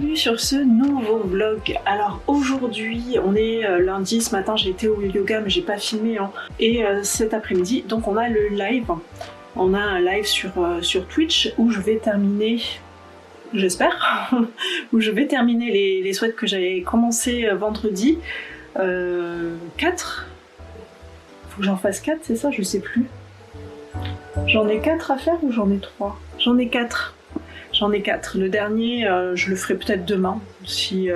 bienvenue sur ce nouveau vlog. Alors aujourd'hui, on est lundi, ce matin j'ai été au yoga mais j'ai pas filmé hein. Et cet après-midi, donc on a le live. On a un live sur Twitch où je vais terminer, j'espère, où je vais terminer les sweats que j'avais commencé vendredi. 4. Faut que j'en fasse 4, c'est ça? Je sais plus. J'en ai 4 à faire ou j'en ai 3? J'en ai 4. J'en ai 4. Le dernier, je le ferai peut-être demain. Si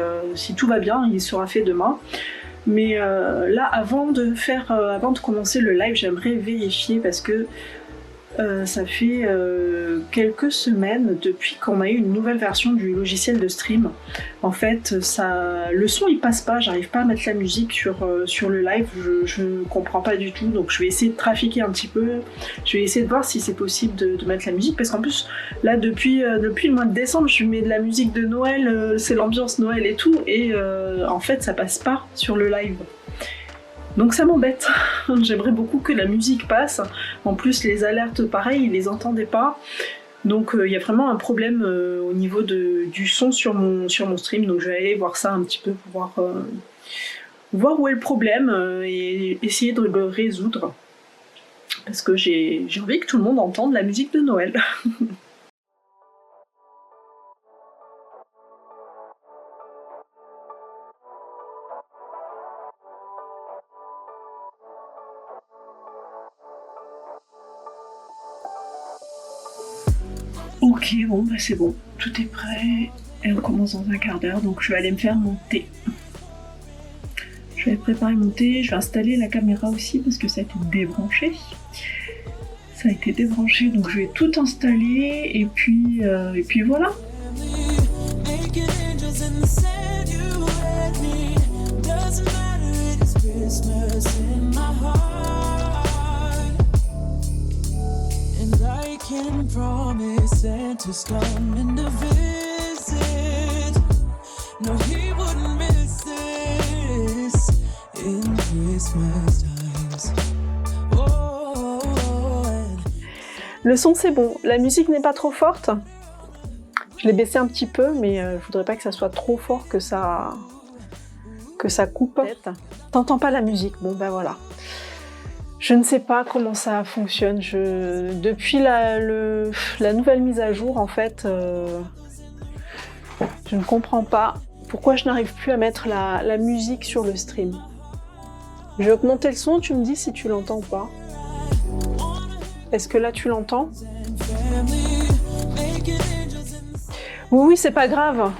tout va bien, il sera fait demain. Mais là, avant de commencer le live, j'aimerais vérifier parce que ça fait quelques semaines depuis qu'on a eu une nouvelle version du logiciel de stream. En fait, le son il passe pas, j'arrive pas à mettre la musique sur le live, je ne comprends pas du tout, donc je vais essayer de trafiquer un petit peu, je vais essayer de voir si c'est possible de mettre la musique, parce qu'en plus, là depuis le mois de décembre, je mets de la musique de Noël, c'est l'ambiance Noël et tout, et en fait ça passe pas sur le live. Donc ça m'embête, j'aimerais beaucoup que la musique passe, en plus les alertes pareil, ils les entendaient pas, donc il y a vraiment un problème au niveau du son sur mon stream, donc je vais aller voir ça un petit peu pour voir où est le problème et essayer de le résoudre, parce que j'ai envie que tout le monde entende la musique de Noël. Ok, bon bah c'est bon, tout est prêt et on commence dans un quart d'heure, donc je vais aller me faire mon thé. Je vais préparer mon thé, je vais installer la caméra aussi parce que ça a été débranché. Ça a été débranché, donc je vais tout installer et puis voilà. Can promise Santa's coming to visit. No, he wouldn't miss this in Christmas times. Oh. Le son c'est bon, la musique n'est pas trop forte. Je l'ai baissé un petit peu, mais je voudrais pas que ça soit trop fort que ça coupe. T'entends pas la musique, bon ben voilà. Je ne sais pas comment ça fonctionne. Depuis la nouvelle mise à jour, en fait, je ne comprends pas pourquoi je n'arrive plus à mettre la musique sur le stream. Je vais augmenter le son, tu me dis si tu l'entends ou pas. Est-ce que là tu l'entends? Oui, c'est pas grave.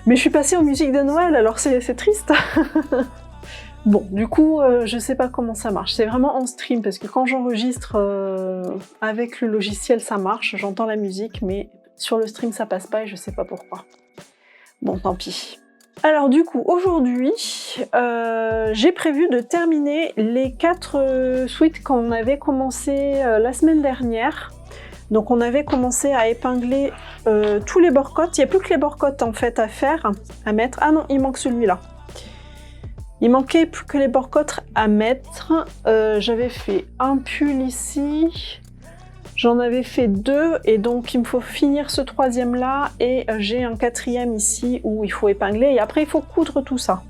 Mais je suis passée aux musiques de Noël, alors c'est triste. Bon, du coup, je sais pas comment ça marche. C'est vraiment en stream, parce que quand j'enregistre avec le logiciel, ça marche. J'entends la musique, mais sur le stream, ça passe pas et je sais pas pourquoi. Bon, tant pis. Alors du coup, aujourd'hui, j'ai prévu de terminer les 4 suites qu'on avait commencé la semaine dernière. Donc on avait commencé à épingler tous les bords-côtes. Il n'y a plus que les bords-côtes en fait à mettre. Ah non, il manque celui-là. Il manquait plus que les bords-côtes à mettre. J'avais fait un pull ici, j'en avais fait 2 et donc il me faut finir ce 3e là et j'ai un 4e ici où il faut épingler et après il faut coudre tout ça.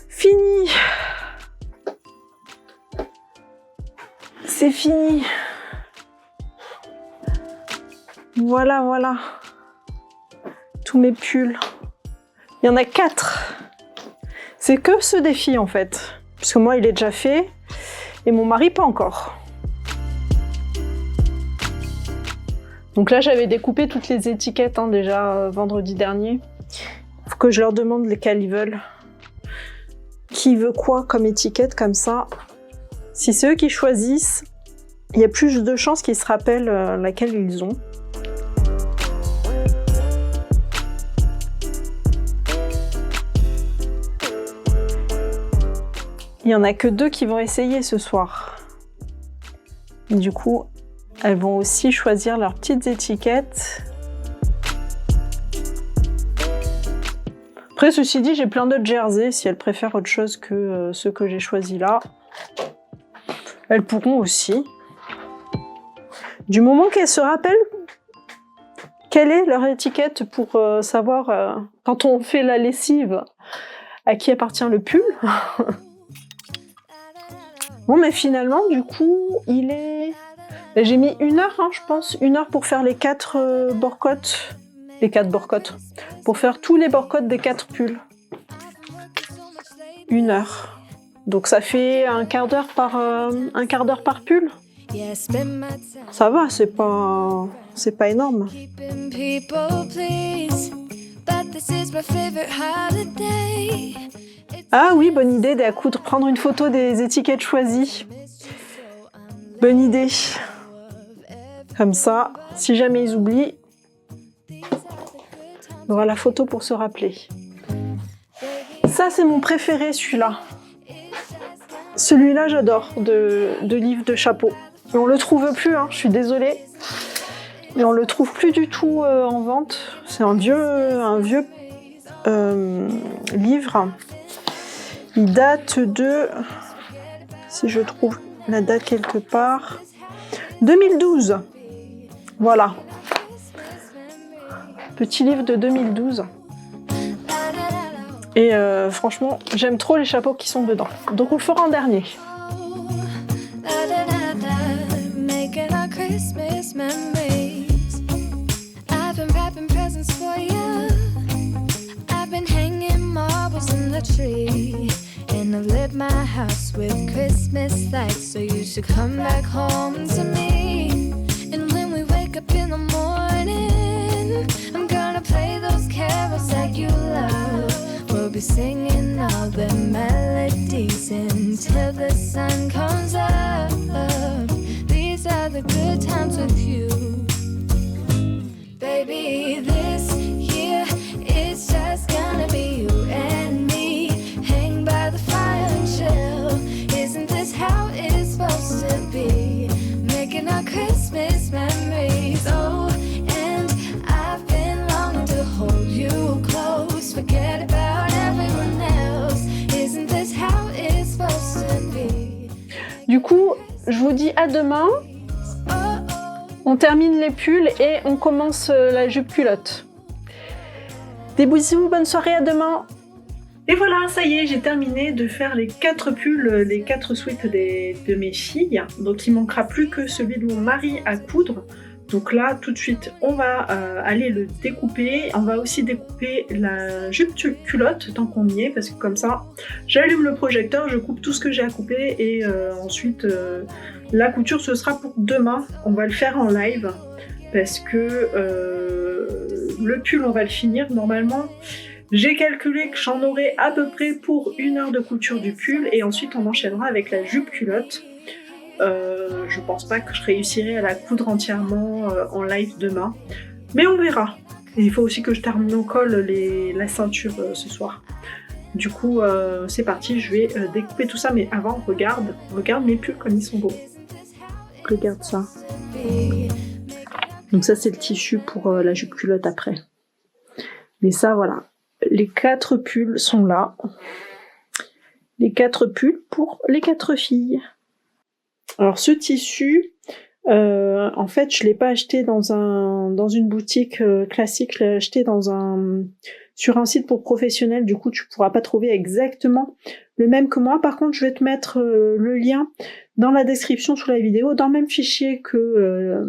Fini. C'est fini. Voilà, voilà. Tous mes pulls. Il y en a 4. C'est que ce défi en fait. Parce que moi, il est déjà fait et mon mari, pas encore. Donc là, j'avais découpé toutes les étiquettes déjà vendredi dernier. Il faut que je leur demande lesquelles ils veulent. Qui veut quoi comme étiquette, comme ça. Si c'est eux qui choisissent, il y a plus de chances qu'ils se rappellent laquelle ils ont. Il n'y en a que 2 qui vont essayer ce soir. Du coup, elles vont aussi choisir leurs petites étiquettes. Après, ceci dit, j'ai plein d'autres jerseys. Si elles préfèrent autre chose que ceux que j'ai choisis là, elles pourront aussi. Du moment qu'elles se rappellent quelle est leur étiquette pour savoir, quand on fait la lessive, à qui appartient le pull. Bon, mais finalement, du coup, il est... J'ai mis 1 heure, je pense. 1 heure pour faire les 4 borcottes. Les 4 borcottes. Pour faire tous les borcottes des 4 pulls. 1 heure. Donc ça fait un quart d'heure par pull. Ça va, c'est pas énorme. Ah oui, bonne idée prendre une photo des étiquettes choisies. Bonne idée. Comme ça, si jamais ils oublient, on aura la photo pour se rappeler. Ça, c'est mon préféré, celui-là. Celui-là, j'adore, de livre de chapeau. Mais on le trouve plus, je suis désolée. Mais on le trouve plus du tout en vente. C'est un vieux livre. Il date de... Si je trouve la date quelque part... 2012. Voilà. Petit livre de 2012. Et franchement, j'aime trop les chapeaux qui sont dedans. Donc on le fera en dernier. And I've lit my house with Christmas lights, so you should come back home to me. And when we wake up in the morning, I'm gonna play those carols that you love. We'll be singing all the melodies until the sun comes up. These are the good times with you. Baby, this year it's just gonna be you and me. Hang by the fire and chill. Isn't this how it's supposed to be? Making our Christmas memories. Oh, and I've been longing to hold you close. Forget about everyone else. Isn't this how it's supposed to be? Du coup, je vous dis à demain. On termine les pulls et on commence la jupe culotte. Des bisous, bonne soirée, à demain. Et voilà, ça y est, j'ai terminé de faire les 4 pulls, les 4 suites de mes filles. Donc il manquera plus que celui de mon mari à coudre. Donc là, tout de suite, on va aller le découper. On va aussi découper la jupe culotte tant qu'on y est, parce que comme ça, j'allume le projecteur, je coupe tout ce que j'ai à couper et ensuite la couture ce sera pour demain. On va le faire en live parce que le pull on va le finir normalement. J'ai calculé que j'en aurai à peu près pour 1 heure de couture du pull et ensuite on enchaînera avec la jupe culotte. Je pense pas que je réussirai à la coudre entièrement en live demain, mais on verra. Et il faut aussi que je termine au col la ceinture ce soir. Du coup, c'est parti, je vais découper tout ça, mais avant, regarde mes pulls comme ils sont beaux. Regarde ça. Donc ça, c'est le tissu pour la jupe culotte après. Mais ça, voilà. Les 4 pulls sont là. Les 4 pulls pour les 4 filles. Alors ce tissu, en fait, je l'ai pas acheté dans une boutique classique, je l'ai acheté sur un site pour professionnels. Du coup, tu pourras pas trouver exactement le même que moi. Par contre, je vais te mettre le lien dans la description sous la vidéo, dans le même fichier que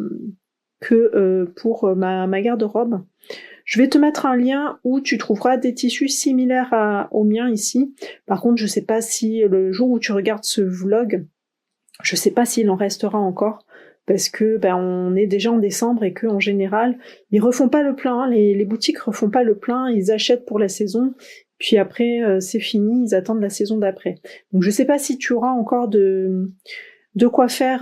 pour ma garde-robe. Je vais te mettre un lien où tu trouveras des tissus similaires aux miens ici. Par contre, je sais pas si le jour où tu regardes ce vlog, je sais pas s'il en restera encore, parce que on est déjà en décembre et que en général, ils refont pas le plein, hein. Les boutiques refont pas le plein, ils achètent pour la saison, puis après c'est fini, ils attendent la saison d'après. Donc je sais pas si tu auras encore de quoi faire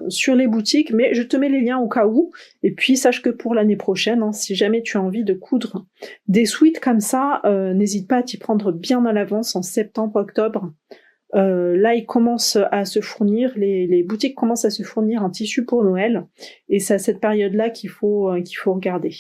sur les boutiques, mais je te mets les liens au cas où. Et puis sache que pour l'année prochaine, hein, si jamais tu as envie de coudre des sweats comme ça, n'hésite pas à t'y prendre bien à l'avance en septembre, octobre. Là, ils commencent à se fournir, les boutiques commencent à se fournir un tissu pour Noël, et c'est à cette période-là qu'il faut regarder.